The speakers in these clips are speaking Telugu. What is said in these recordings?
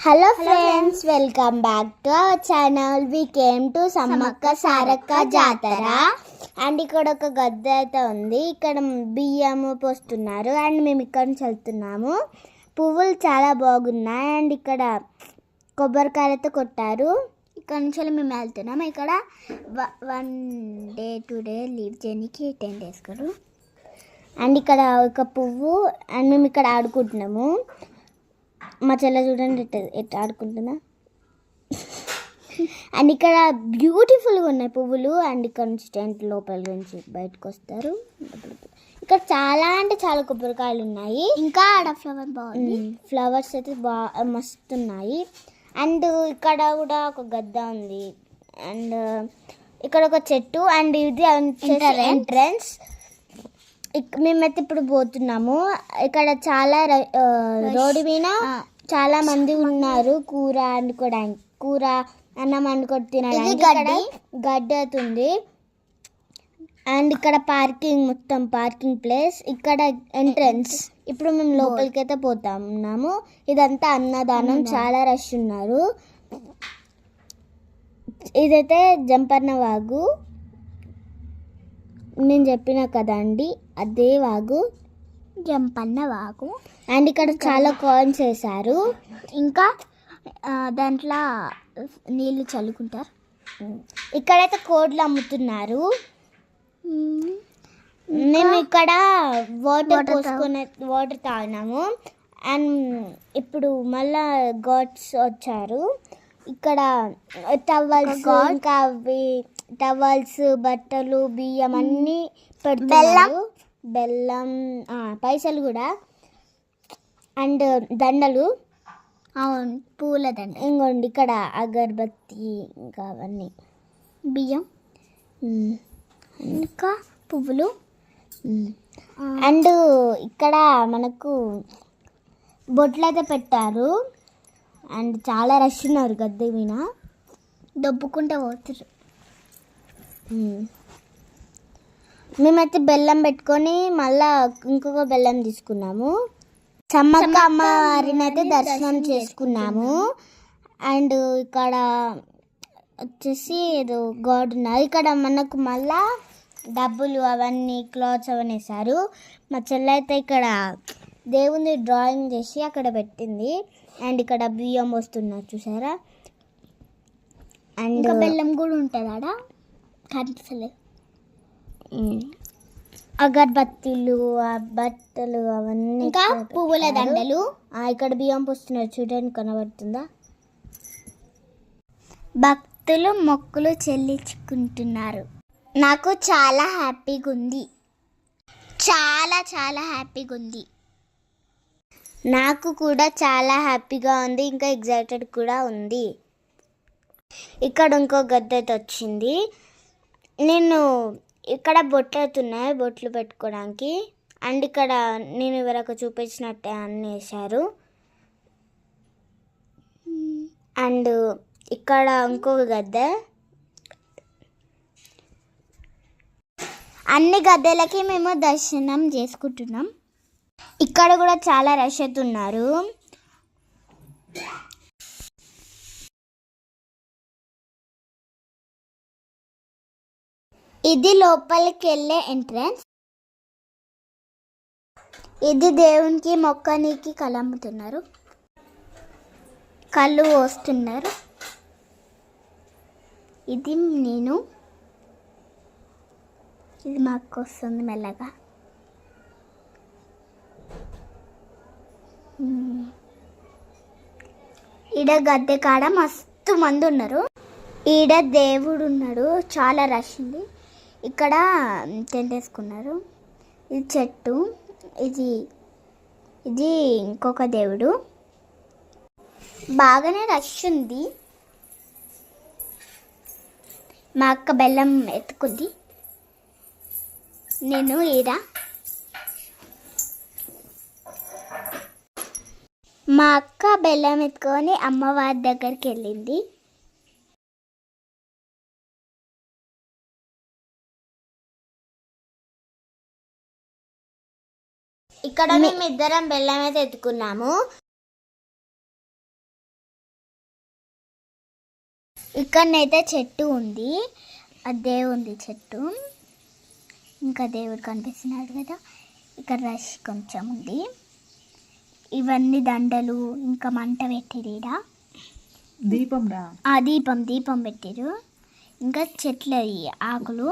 Hello friends, welcome back to our channel. We came to Sammakka Sarakka Jatara. And ఇక్కడ ఒక గద్దె అయితే ఉంది. ఇక్కడ బియ్యము పోస్తున్నారు అండ్ మేము ఇక్కడ నుంచి వెళ్తున్నాము. పువ్వులు చాలా బాగున్నాయి అండ్ ఇక్కడ కొబ్బరికాయలతో కొట్టారు. ఇక్కడ నుంచి మేము వెళ్తున్నాము. ఇక్కడ 1 day 2 day లీవ్ చేయడానికి 10 days కదా. అండ్ ఇక్కడ ఒక పువ్వు అండ్ మేము ఇక్కడ ఆడుకుంటున్నాము. మా చెల్లె చూడండి ఎట్లా ఆడుకుంటున్నా. అండ్ ఇక్కడ బ్యూటిఫుల్గా ఉన్నాయి పువ్వులు. అండ్ ఇక్కడ నుంచి టెంట్ లోపల నుంచి బయటకు వస్తారు. ఇక్కడ చాలా అంటే చాలా కొబ్బరికాయలు ఉన్నాయి. ఇంకా ఆడ ఫ్లవర్ బాగుంది. ఫ్లవర్స్ అయితే మస్తు ఉన్నాయి. అండ్ ఇక్కడ కూడా ఒక గద్ద ఉంది. అండ్ ఇక్కడ ఒక చెట్టు. అండ్ ఇది ఎంట్రన్స్. మేమైతే ఇప్పుడు పోతున్నాము. ఇక్కడ చాలా రోడ్డు మీద చాలా మంది ఉన్నారు. కూర వండుకోవడానికి, కూర అన్నం వండుకొని తినడానికి గడ్డి అవుతుంది. అండ్ ఇక్కడ పార్కింగ్, మొత్తం పార్కింగ్ ప్లేస్. ఇక్కడ ఎంట్రన్స్. ఇప్పుడు మేము లోపలికి అయితే పోతున్నాము. ఇదంతా అన్నదానం. చాలా రష్ ఉన్నారు. ఇదైతే జంపన్న వాగు. నేను చెప్పిన కదండి, అదే వాగు, జంపన్న వాగు. అండ్ ఇక్కడ చాలా కాయిన్స్ వేశారు. ఇంకా దాంట్లో నీళ్ళు చల్లుకుంటారు. ఇక్కడైతే కోడ్లు అమ్ముతున్నారు. మేము ఇక్కడ వాటర్ తాగినాము. అండ్ ఇప్పుడు మళ్ళా గాడ్స్ వచ్చారు. ఇక్కడ టవల్స్, ఇంకా అవి టవల్స్, బట్టలు, బియ్యం అన్నీ పెడుతున్నారు. బెల్లం, పైసలు కూడా. అండ్ దండలు, అవును, పూల దండ. ఇంకోండి ఇక్కడ అగరబత్తి, ఇంకా అవన్నీ బియ్యం, ఇంకా పువ్వులు. అండ్ ఇక్కడ మనకు బొట్లు అయితే పెట్టారు. అండ్ చాలా రష్ ఉన్నారు. గద్దె మీద దొబ్బుకుంటూ పోతారు. మేమైతే బెల్లం పెట్టుకొని మళ్ళా ఇంకొక బెల్లం తీసుకున్నాము. సమ్మక్క అమ్మవారిని అయితే దర్శనం చేసుకున్నాము. అండ్ ఇక్కడ వచ్చేసి ఏదో గాడ్ ఉన్నారు. ఇక్కడ మనకు మళ్ళా డబ్బులు అవన్నీ, క్లాత్స్ అవన్నీ వేశారు. మా చెల్లి అయితే ఇక్కడ దేవుని డ్రాయింగ్ చేసి అక్కడ పెట్టింది. అండ్ ఇక్కడ బియ్యం వస్తున్నారు, చూసారా. అండ్ బెల్లం కూడా ఉంటుంది ఆడ, కనిపిస్తలేదు. అగరబత్తీలు, బట్టలు అవన్నీ, ఇంకా పువ్వుల దండలు. ఇక్కడ బియ్యం పోస్తున్నారు, చూడండి, కనబడుతుందా. భక్తులు మొక్కులు చెల్లించుకుంటున్నారు. నాకు చాలా హ్యాపీగా ఉంది. చాలా చాలా హ్యాపీగా ఉంది. నాకు కూడా చాలా హ్యాపీగా ఉంది. ఇంకా ఎగ్జైటెడ్ కూడా ఉంది. ఇక్కడ ఇంకో గద్దె వచ్చింది. నేను ఇక్కడ బొట్లు అవుతున్నాయి, బొట్లు పెట్టుకోవడానికి. అండ్ ఇక్కడ నేను ఎవరికి చూపించినట్టే అన్నీ వేశారు. అండ్ ఇక్కడ ఇంకొక గద్దె. అన్ని గద్దెలకి మేము దర్శనం చేసుకుంటున్నాం. ఇక్కడ కూడా చాలా రష్ అవుతున్నారు. ఇది లోపలికి వెళ్ళే ఎంట్రన్స్. ఇది దేవునికి మొక్కనికి కలమ్ముతున్నారు, కళ్ళు పోస్తున్నారు. ఇది నేను, ఇది మాకు వస్తుంది మెల్లగా. ఈడ గద్దె కాడ మస్తు మంది ఉన్నారు. ఈడ దేవుడు ఉన్నాడు. చాలా రష్ ఉంది. ఇక్కడ టెంట్ వేసుకున్నారు. ఇది చెట్టు, ఇది ఇంకొక దేవుడు. బాగానే రష్ ఉంది. మా అక్క బెల్లం ఎత్తుకుంది. నేను ఈడ మా అక్క బెల్లం ఎత్తుకొని అమ్మవారి దగ్గరికి వెళ్ళింది. ఇక్కడ మేము ఇద్దరం బెల్లం అయితే ఎత్తుకున్నాము. ఇక్కడనైతే చెట్టు ఉంది, అదే ఉంది చెట్టు. ఇంకా దేవుడు కనిపిస్తున్నాడు కదా. ఇక్కడ రష్ కొంచెం ఉంది. ఇవన్నీ దండలు, ఇంకా మంట పెట్టిరీడ దీపం దీపం పెట్టిరు. ఇంకా చెట్ల ఆకులు,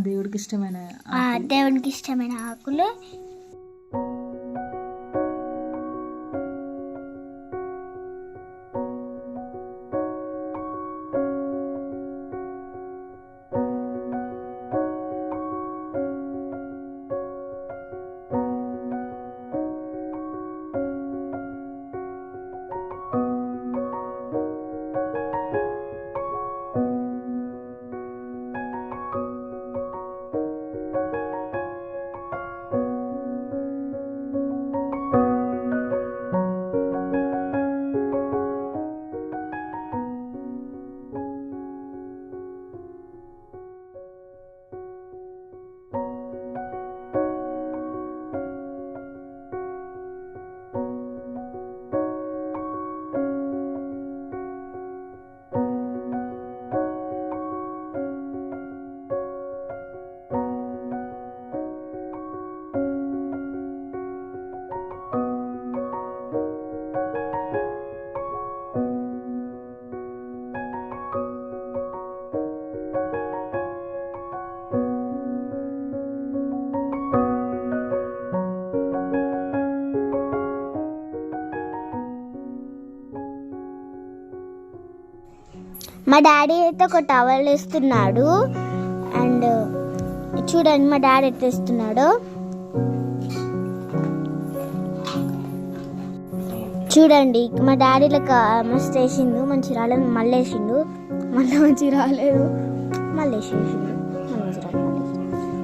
దేవుడికి ఇష్టమైన ఆకులు. మా డాడీ అయితే ఒక టవల్ వేస్తున్నాడు. అండ్ చూడండి మా డాడీ ఎట్లా వేస్తున్నాడో. చూడండి మా డాడీలకు మస్తు వేసిండు. మంచి రాలేదు, మళ్ళీ వేసిండు. మళ్ళీ మంచి రాలేదు, మళ్ళీ వేసేసిండు.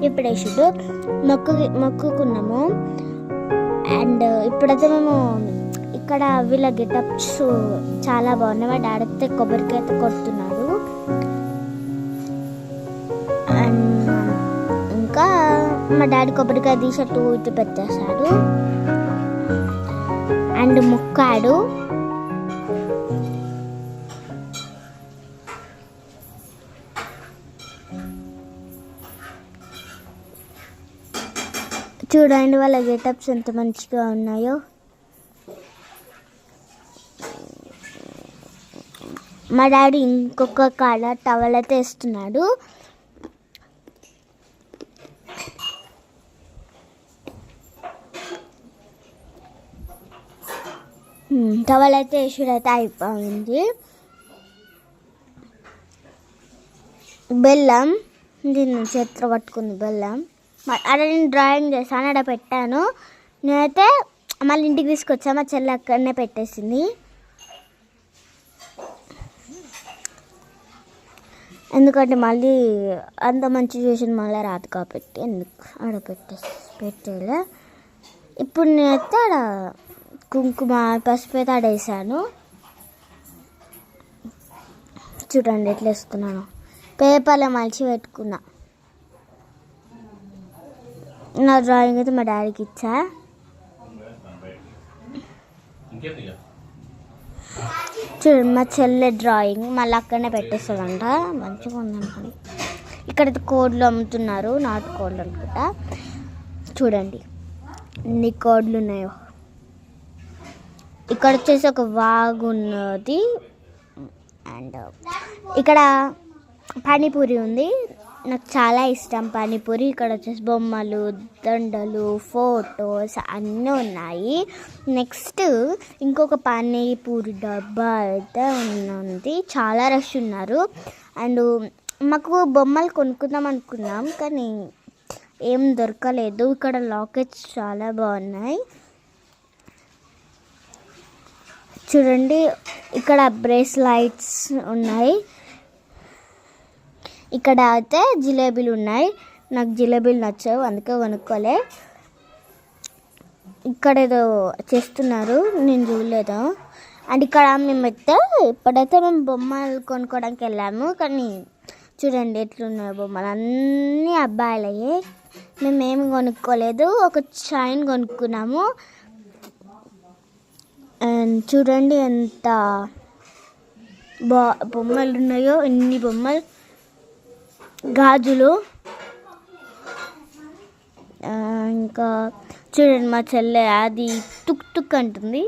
ఇప్పుడు వేసిండు. మొక్కుకున్నాము. అండ్ ఇప్పుడైతే మేము ఇక్కడ వీళ్ళ గెటప్స్ చాలా బాగున్నాయి. మా డాడీ అయితే కొబ్బరికాయ అయితే కొడుతున్నాడు. అండ్ ఇంకా మా డాడీ కొబ్బరికాయ తీసి అటు ఇటు పెట్టేశాడు. అండ్ మొక్కాడు. చూడండి వాళ్ళ గెటప్స్ ఎంత మంచిగా ఉన్నాయో. మా డాడీ ఇంకొక కాడ టవల్ అయితే వేస్తున్నాడు. టవల్ అయితే వేసుడైతే అయిపోయింది. బెల్లం దీన్ని చేతిలో పట్టుకుంది. బెల్లం అక్కడ నేను డ్రాయింగ్ చేశాను, అక్కడ పెట్టాను. నేనైతే మళ్ళీ ఇంటికి తీసుకొచ్చా. మా చెల్లి అక్కడనే పెట్టేసింది. ఎందుకంటే మళ్ళీ అంత మంచి చేసిన మళ్ళీ రాదు కాబట్టి ఎందుకు ఆడ పెట్టేలే. ఇప్పుడు నేనైతే ఆడ కుంకుమ పసుపు అయితే ఆడ వేసాను. చూడండి ఎట్లా వేస్తున్నాను. పేపర్లో మలిచి పెట్టుకున్నా. నా డ్రాయింగ్ అయితే మా డాడీకి ఇచ్చా. చూడండి మా చెల్లె డ్రాయింగ్ మళ్ళీ అక్కడనే పెట్టేస్తుందంట. మంచిగా ఉందనుకోండి. ఇక్కడైతే కోడ్లు అమ్ముతున్నారు, నాటు కోడ్లు అనుకుంటా. చూడండి ఎన్ని కోడ్లు ఉన్నాయో. ఇక్కడ వచ్చేసి ఒక వాగు ఉన్నది. అండ్ ఇక్కడ పానీపూరి ఉంది. నాకు చాలా ఇష్టం పానీపూరి. ఇక్కడ వచ్చేసి బొమ్మలు, దండలు, ఫొటోస్ అన్నీ ఉన్నాయి. నెక్స్ట్ ఇంకొక పానీపూరి డబ్బా అయితే ఉంది. చాలా రష్ ఉన్నారు. అండ్ మాకు బొమ్మలు కొనుక్కుందాం అనుకున్నాం కానీ ఏం దొరకలేదు. ఇక్కడ లాకెట్స్ చాలా బాగున్నాయి. చూడండి ఇక్కడ బ్రేస్లైట్స్ ఉన్నాయి. ఇక్కడ అయితే జిలేబీలు ఉన్నాయి. నాకు జిలేబీలు నచ్చావు అందుకే కొనుక్కోలే. ఇక్కడ ఏదో చేస్తున్నారు, నేను చూడలేదు. అండ్ ఇక్కడ మేమైతే ఇప్పుడైతే మేము బొమ్మలు కొనుక్కోవడానికి వెళ్ళాము. కానీ చూడండి ఎట్లున్నాయి బొమ్మలు, అన్నీ అబ్బాయిలయ్యే. మేమేమి కొనుక్కోలేదు, ఒక చైన్ కొనుక్కున్నాము. అండ్ చూడండి ఎంత బొమ్మలు ఉన్నాయో, ఎన్ని బొమ్మలు, గాజులు. ఇంకా చూడండి మా చెల్లె అది టుక్ టుక్ అంటుంది.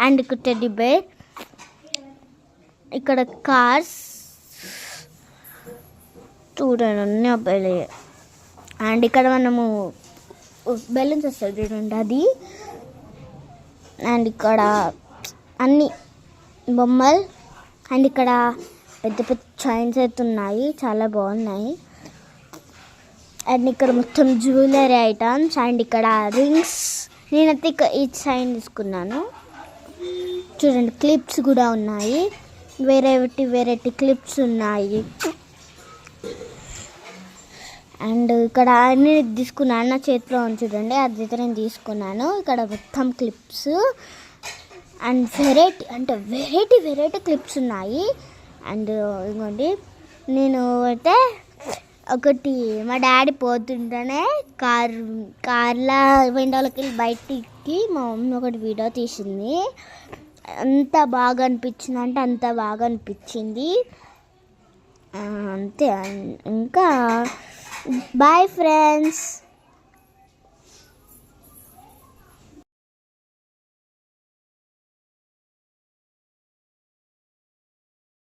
అండ్ ఇక్కడ టెడ్డీ బేర్, ఇక్కడ కార్స్ చూడండి అన్ని అబ్బాయిలే. అండ్ ఇక్కడ మనము బెలూన్స్ వస్తుంది చూడండి అది. అండ్ ఇక్కడ అన్ని బొమ్మలు. అండ్ ఇక్కడ పెద్ద పెద్ద చైన్స్ అయితే ఉన్నాయి, చాలా బాగున్నాయి. అండ్ ఇక్కడ మొత్తం జ్యువెలరీ ఐటమ్స్. అండ్ ఇక్కడ రింగ్స్. నేనైతే ఈ చైన్ తీసుకున్నాను. చూడండి క్లిప్స్ కూడా ఉన్నాయి, వెరైటీ క్లిప్స్ ఉన్నాయి. అండ్ ఇక్కడ అన్ని తీసుకున్నాను, నా చేతిలో ఉంది చూడండి, అది నేను తీసుకున్నాను. ఇక్కడ మొత్తం క్లిప్స్ అండ్ వెరైటీ క్లిప్స్ ఉన్నాయి. అండ్ ఇదిగోండి, నేను అయితే ఒకటి మా డాడీ పోతుంటేనే కార్లా విండోలోకి వెళ్ళి బయటికి మా మమ్మీ ఒకటి వీడియో తీసింది. అంత బాగా అనిపించింది అంటే అంత బాగా అనిపించింది. అంతే. ఇంకా బాయ్ ఫ్రెండ్స్.